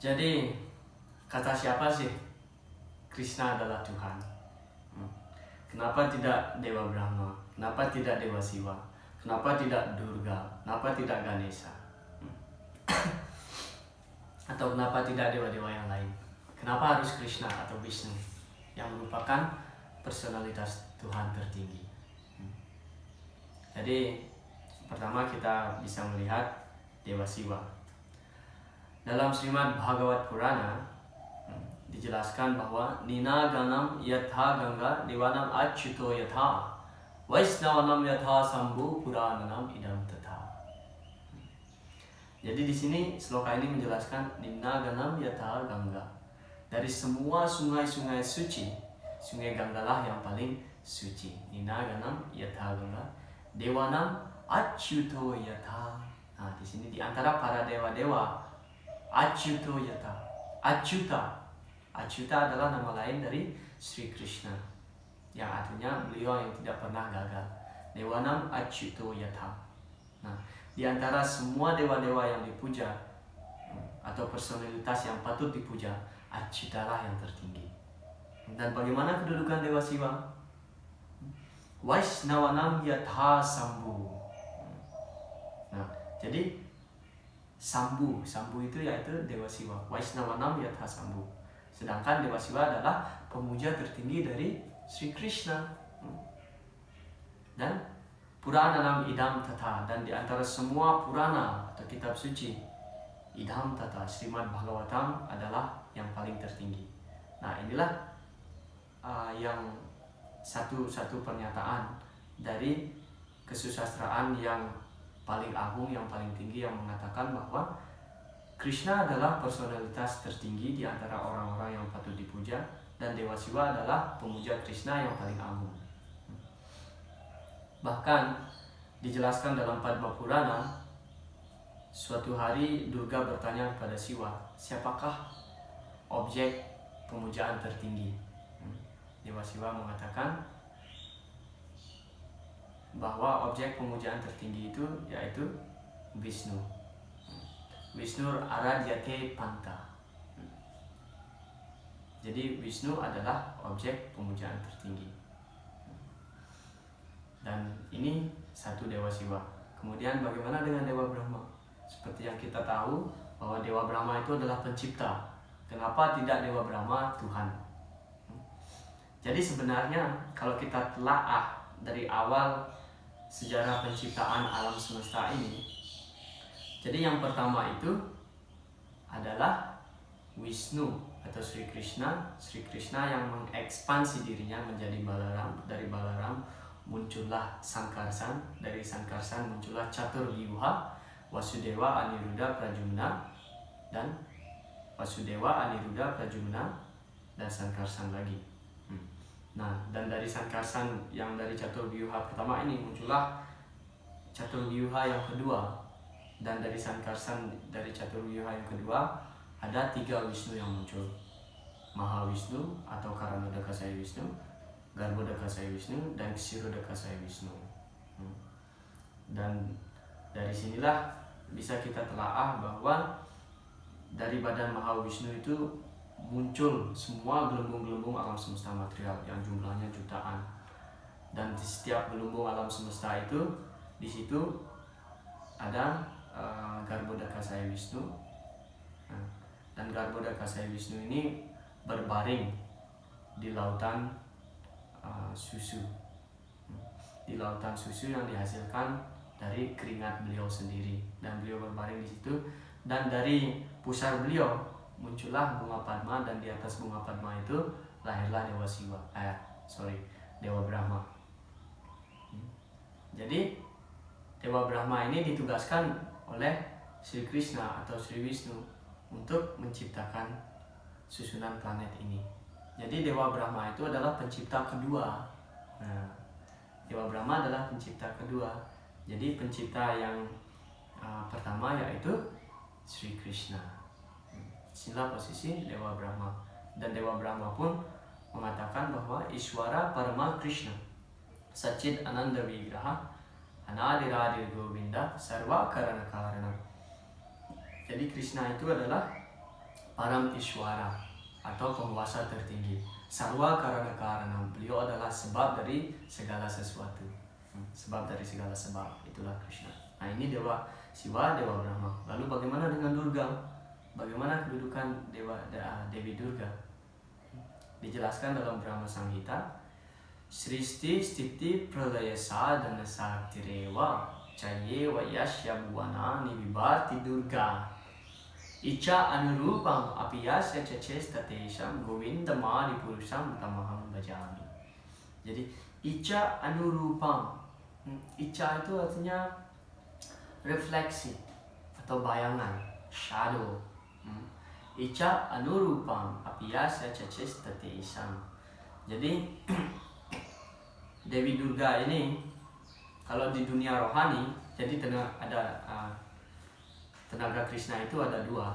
Jadi kata siapa sih Krishna adalah Tuhan? Kenapa tidak Dewa Brahma? Kenapa tidak Dewa Siwa? Kenapa tidak Durga? Kenapa tidak Ganesha? Atau kenapa tidak dewa-dewa yang lain? Kenapa harus Krishna atau Vishnu yang merupakan personalitas Tuhan tertinggi? Jadi pertama kita bisa melihat Dewa Siwa. Dalam Srimad Bhagavad Purana dijelaskan bahwa Nina Ganam Yatha Ganga Dewanam Achyuto Yatha Vaisnavanam Yatha Sambhu Purananam Idam Tatha. Jadi di sini sloka ini menjelaskan Nina Ganam Yatha Ganga. Dari semua sungai-sungai suci, Sungai Ganga lah yang paling suci. Nina Ganam Yatha Ganga Dewanam Achyuto Yatha. Nah, di sini di antara para dewa-dewa Achyuto Yatha. Achyuta adalah nama lain dari Sri Krishna, yang artinya beliau yang tidak pernah gagal. Dewanam Achyuto Yatha. Nah, di antara semua dewa-dewa yang dipuja atau personalitas yang patut dipuja, Achyuta lah yang tertinggi. Dan bagaimana kedudukan Dewa Siwa? Vaisnavanam Yatha Sambhu. Nah, jadi Sambhu itu yaitu Dewa Siwa. Vaisnavanam Yatha Sambhu. Sedangkan Dewa Siwa adalah pemuja tertinggi dari Sri Krishna. Dan Purananam Idam Tatha, dan di antara semua Purana atau kitab suci, Idam Tatha, Srimad Bhagavatam adalah yang paling tertinggi. Nah, inilah yang satu pernyataan dari kesusastraan yang paling agung, yang paling tinggi, yang mengatakan bahwa Krishna adalah personalitas tertinggi di antara orang-orang yang patut dipuja, dan Dewa Siwa adalah pemuja Krishna yang paling agung. Bahkan dijelaskan dalam Padma Purana, suatu hari Durga bertanya kepada Siwa, siapakah objek pemujaan tertinggi? Dewa Siwa mengatakan bahwa objek pemujaan tertinggi itu yaitu Vishnu. Vishnu Aradyate Panta. Jadi Vishnu adalah objek pemujaan tertinggi. Dan ini satu Dewa Siwa. Kemudian bagaimana dengan Dewa Brahma? Seperti yang kita tahu bahwa Dewa Brahma itu adalah pencipta. Kenapa tidak Dewa Brahma Tuhan? Jadi sebenarnya kalau kita telaah dari awal sejarah penciptaan alam semesta ini, jadi yang pertama itu adalah Wisnu atau Sri Krishna. Sri Krishna yang mengekspansi dirinya menjadi Balaram. Dari Balaram muncullah Sangkarsan. Dari Sangkarsan muncullah Caturvyuha, Wasudewa, Aniruddha, Pradyumna, dan Wasudewa, Aniruddha, Pradyumna, dan Sangkarsan lagi. Nah, dan dari Sangkarsan yang dari Caturvyuha pertama ini muncullah Caturvyuha yang kedua. Dan dari Sangkarsan, dari Caturvyuha yang kedua, ada 3 Wisnu yang muncul. Mahawisnu atau Karanodakasaya Wisnu, Garbhodakasaya Wisnu, dan Ksirodakasaya Wisnu. Dan dari sinilah bisa kita telaah bahwa dari badan Mahawisnu itu muncul semua gelembung-gelembung alam semesta material yang jumlahnya jutaan. Dan di setiap gelembung alam semesta itu, di situ ada Garbhodakasaya Wisnu. Dan Garbhodakasaya Wisnu ini berbaring di lautan susu. Di lautan susu yang dihasilkan dari keringat beliau sendiri, dan beliau berbaring di situ. Dan dari pusar beliau muncullah bunga Padma, dan di atas bunga Padma itu lahirlah Dewa Siwa, Dewa Brahma. Jadi Dewa Brahma ini ditugaskan oleh Sri Krishna atau Sri Wisnu untuk menciptakan susunan planet ini. Jadi Dewa Brahma itu adalah pencipta kedua. Nah, Dewa Brahma adalah pencipta kedua. Jadi pencipta yang pertama yaitu Sri Krishna. Inilah posisi Dewa Brahma. Dan Dewa Brahma pun mengatakan bahwa Ishwara Parama Krishna Sachid Ananda Vigraha Anadiradir Govinda Sarva Karana Karana. Jadi Krishna itu adalah Param Ishwara atau penguasa tertinggi. Sarwa karana beliau adalah sebab dari segala sesuatu. Sebab dari segala sebab, itulah Krishna. Nah, ini Dewa Siwa, Dewa Brahma. Lalu bagaimana dengan Durga? Bagaimana kedudukan Dewi Durga? Dijelaskan dalam Brahma Samhita. Sristi Stiti Pralaya Sadhana Saktirewa Chayewa Yasya Bhuwana Nibibati Durga Icha Anurupam Apiyasya Chachestatesham Govindamadi Purusham Tamaham Bhajami. Jadi Icha Anurupam, Icha itu artinya refleksi atau bayangan, shadow. Icha Anurupam Apiyasya Chachestatesham. Jadi Dewi Durga ini kalau di dunia rohani, jadi tenaga Krishna itu ada dua.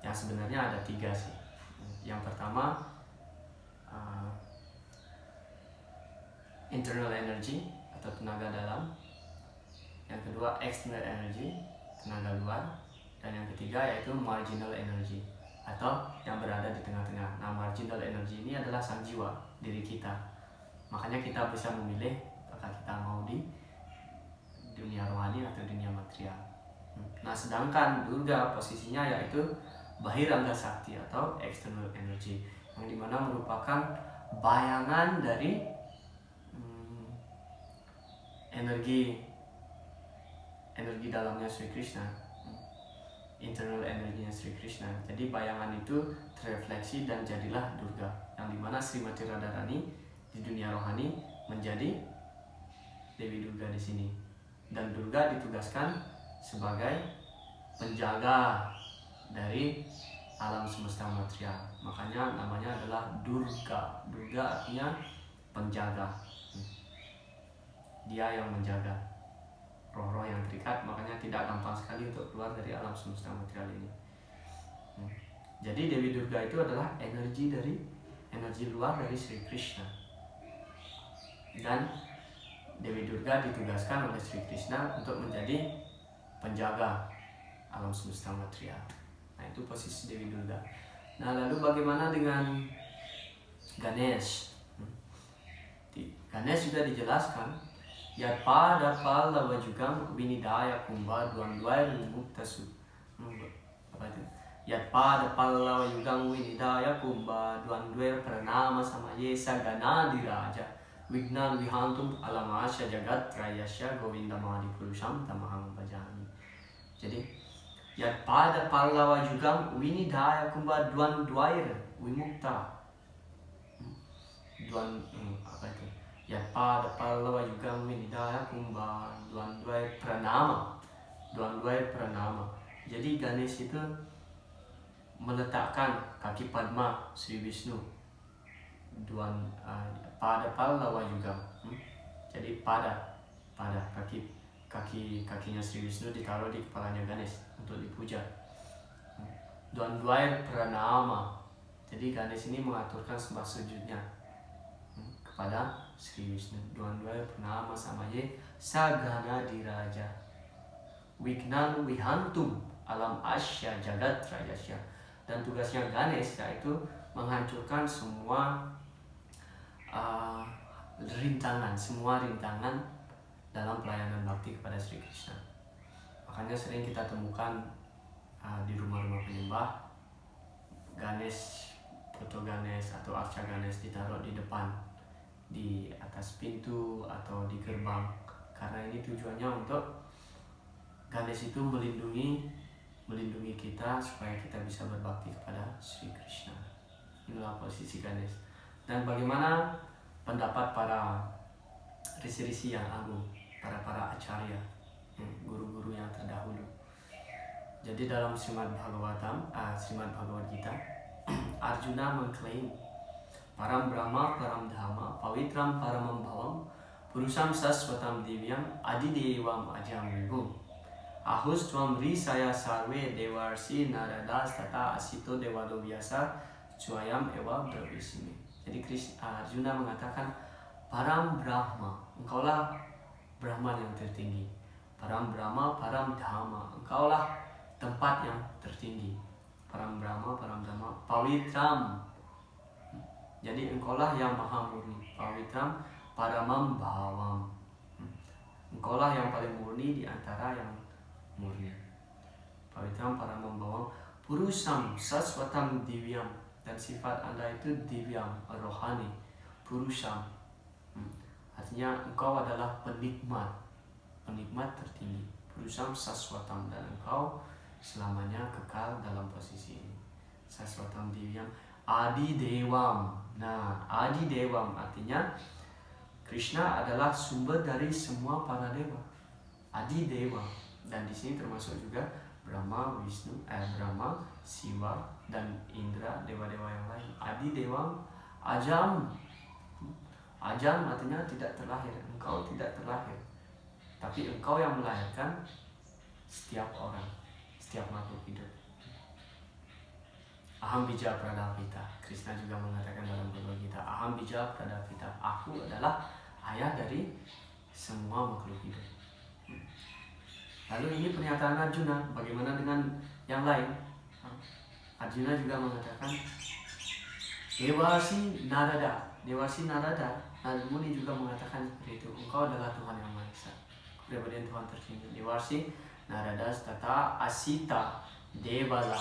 Yang sebenarnya ada tiga sih. Yang pertama internal energy atau tenaga dalam. Yang kedua external energy, tenaga luar. Dan yang ketiga yaitu marginal energy atau yang berada di tengah-tengah. Nah, marginal energy ini adalah sang jiwa, diri kita. Makanya kita bisa memilih apakah kita mau di dunia rohani atau dunia material. Nah, sedangkan Durga posisinya yaitu Bahiranga Sakti atau external energy, yang dimana merupakan bayangan dari energi dalamnya Sri Krishna, internal energinya Sri Krishna. Jadi bayangan itu terefleksi dan jadilah Durga, yang dimana Srimati Radharani di dunia rohani menjadi Dewi Durga di sini. Dan Durga ditugaskan sebagai penjaga dari alam semesta material. Makanya namanya adalah Durga. Durga artinya penjaga. Dia yang menjaga roh-roh yang terikat, makanya tidak gampang sekali untuk keluar dari alam semesta material ini. Jadi Dewi Durga itu adalah energi luar dari Sri Krishna. Dan Dewi Durga ditugaskan oleh Sri Krishna untuk menjadi penjaga alam semesta material. Nah, itu posisi Dewi Durga. Nah, lalu bagaimana dengan Ganesh? Ganesh juga dijelaskan. Yatpada Pallava Jugam Vinidaya Kumbha Dwandwair Muktasu. Apa itu? Yatpada Pallava Jugam Vinidaya Kumbha Dwandwair Pranama Samayesa Ganadi Raja Vignan Vihantum Alamasya Jagat Rayasya Govindamadi Purusham Tamaham Bhajami. Jadi Yatpada Pallava Jugam Vinidaya Kumbha Dwandwair Vimukta. Apa itu? Yatpada Pallava Yugam Vinidaya Kumbha Dwandwair Pranama. Dwandwair Pranama. Jadi Ganesh itu meletakkan kaki Padma Sri Vishnu. Pada Pallava Yugam. Jadi pada kakinya Sri Vishnu ditaruh di kepalanya Ganesh untuk dipuja. Dwandwair Pranama. Jadi Ganesh ini mengaturkan sembah sujudnya kepada Sri Vishnu. Dwandwair Pranama Samaye Sagana Diraja Vignan Vihantum Alam Asya Jagat Rajasya. Dan tugasnya Ganesh yaitu menghancurkan semua rintangan dalam pelayanan bakti kepada Sri Krishna. Makanya sering kita temukan di rumah-rumah penyembah Ganesh, foto Ganesh atau arca Ganesh ditaruh di depan, di atas pintu atau di gerbang, karena ini tujuannya untuk Ganesh itu melindungi kita supaya kita bisa berbakti kepada Sri Krishna. Inilah posisi Ganesh. Dan bagaimana pendapat para risi-risi yang agung, para acarya, guru-guru yang terdahulu. Jadi dalam Srimad Bhagavad Gita, Arjuna mengklaim Param Brahma, Param Dhamma, Pavitram Paramam Bhavam, Purusham Saswatam Divyam, Adidevam Ajam Vibhum. Ahus Tvam Risaya Sarve Devarsi Naradas Tata Asito Devado Vyasa Swayam Eva Bravisimi. Jadi Arjuna mengatakan, Param Brahma, engkaulah Brahman yang tertinggi. Param Brahma, Param Dhamma, engkaulah tempat yang tertinggi. Param Brahma, Pawitram. Jadi engkaulah yang maha murni. Pawitram Paramam Bhavam. Engkaulah yang paling murni di antara yang murni. Pawitram Paramam Bhavam. Purusam Saswatam Divyam. Dan sifat Anda itu divyam, rohani. Purusam. Artinya engkau adalah penikmat tertinggi. Purusam Saswatam. Dan engkau selamanya kekal dalam posisi ini. Saswatam Divyam. Adi Dewam. Nah, Adi Dewam artinya Krishna adalah sumber dari semua para dewa. Adi Dewa. Dan di sini termasuk juga Brahma, Brahma, Siwa, dan Indra, dewa-dewa yang lain. Adi Dewa, Ajam. Ajam artinya tidak terlahir. Engkau tidak terlahir. Tapi engkau yang melahirkan setiap orang, setiap makhluk hidup. Aham bija pradapita. Krishna juga mengatakan dalam Bhagavad Gita, Aham bija pradapita. Aku adalah ayah dari semua makhluk hidup. Lalu ini pernyataan Arjuna. Bagaimana dengan yang lain? Arjuna juga mengatakan, Dewasi Narada. Narada Muni juga mengatakan seperti itu. Engkau adalah Tuhan yang Maha Esa. Kepribadian Tuhan tertinggi. Dewasi Narada Tata Asita Devala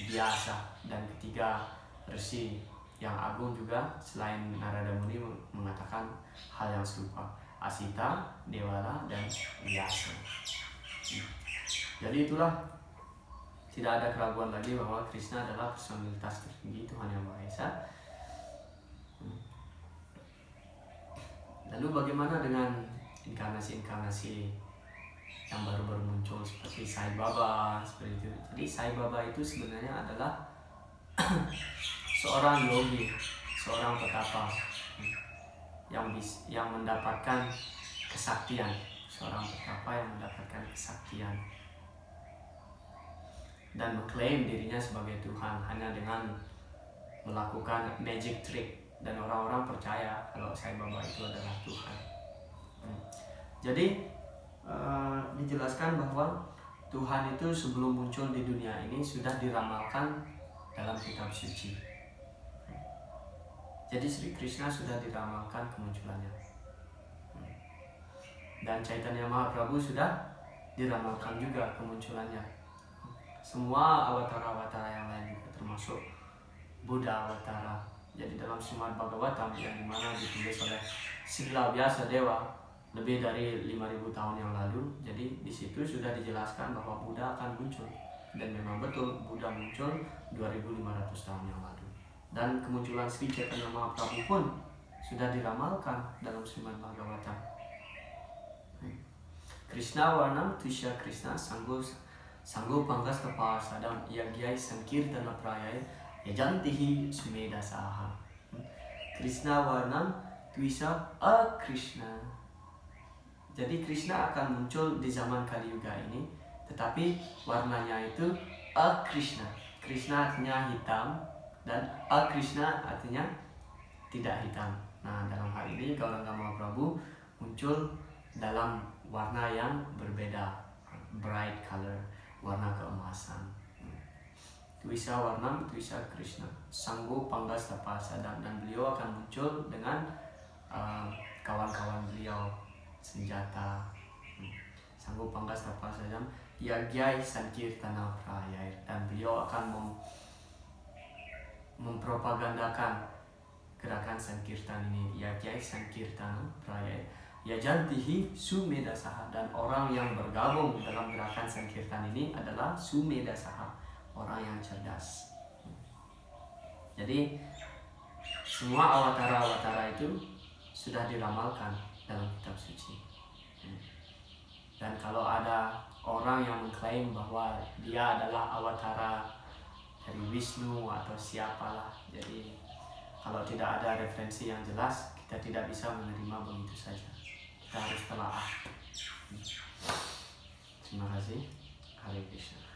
Biasa. Dan ketiga Resi yang agung juga selain Narada Muni mengatakan hal yang serupa. Asita, Dewala, dan Biasa. Jadi itulah, tidak ada keraguan lagi bahwa Krishna adalah personalitas tertinggi Tuhan yang Maha Esa. Lalu bagaimana dengan inkarnasi-inkarnasi yang baru-baru muncul seperti Sai Baba, seperti itu. Jadi Sai Baba itu sebenarnya adalah seorang yogi, seorang petapa yang mendapatkan kesaktian, seorang petapa yang mendapatkan kesaktian dan mengklaim dirinya sebagai Tuhan hanya dengan melakukan magic trick, dan orang-orang percaya kalau Sai Baba itu adalah Tuhan. Jadi dijelaskan bahwa Tuhan itu sebelum muncul di dunia ini sudah diramalkan dalam kitab suci. Jadi Sri Krishna sudah diramalkan kemunculannya. Dan Chaitanya Mahaprabhu sudah diramalkan juga kemunculannya. Semua awatara-awatara yang lain juga, termasuk Buddha Awatara. Jadi dalam Srimad Bhagavatam yang dimana ditulis oleh Srila Vyasadeva lebih dari 5.000 tahun yang lalu, jadi di situ sudah dijelaskan bahwa Buddha akan muncul, dan memang betul Buddha muncul 2.500 tahun yang lalu. Dan kemunculan Sri Chaitanya Mahaprabhu pun sudah diramalkan dalam Srimad Bhagavatam. Krishna Warnam Tusya Krishna Sanggo Panggas Tapasadam Yagyai Sankirtana Prayai Yajantihi Sumeda Saha. Krishna Warnam Tuisa Krishna. Jadi Krishna akan muncul di zaman Kali Yuga ini, tetapi warnanya itu Krishna. Krishna artinya hitam dan Krishna artinya tidak hitam. Nah, dalam hal ini Gauranga Mahaprabhu muncul dalam warna yang berbeda, bright color, warna keemasan. Tuisa Warnam Tuisa Krishna Sanggo Panggas Tapasadam, dan beliau akan muncul dengan kawan-kawan beliau, senjata. Sanggo Panggas Tapasadam Yagyai Sankirtana Prayai, dan beliau akan mempropagandakan gerakan Sankirtan ini. Yagyai Sankirtana Prayai Yajantihi Sumeda Saha, dan orang yang bergabung dalam gerakan Sankirtan ini adalah Sumeda Saha, orang yang cerdas. Jadi semua awatara-awatara itu sudah diramalkan dalam kitab suci. Dan kalau ada orang yang mengklaim bahwa dia adalah awatara dari Wisnu atau siapalah, jadi kalau tidak ada referensi yang jelas, kita tidak bisa menerima begitu saja. Kita harus telaah. Terima kasih. Hare Krishna.